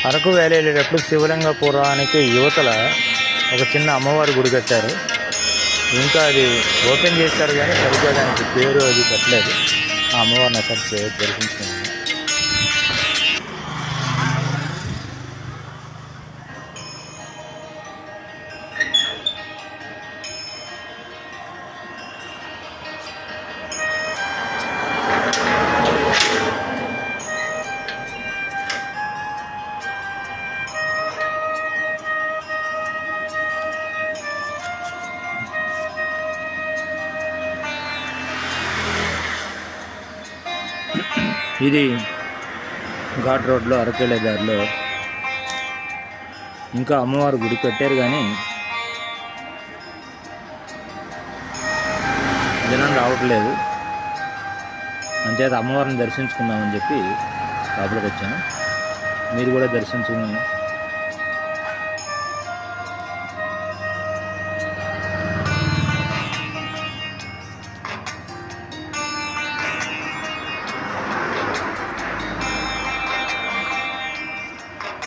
Araku valley వెళ్ళేటప్పుడు శివలింగపురానికి యువతల ఒక చిన్న అమ్మవారి గుడి కట్టారు. ఇంకా అది ఓపెన్ చేశారు కానీ సరిగ్గా దానికి పేరు అది పెట్టలేదు. ఆ అమ్మవారిని అసలు దర్శించుకున్నాను. ఇది ఘాట్ రోడ్లో అరకెళ్ళే దారిలో ఇంకా అమ్మవారి గుడి కట్టారు కానీ జనం రావట్లేదు. అంచేత అమ్మవారిని దర్శించుకుందామని చెప్పి లోపలికి వచ్చాను. మీరు కూడా దర్శించుకుని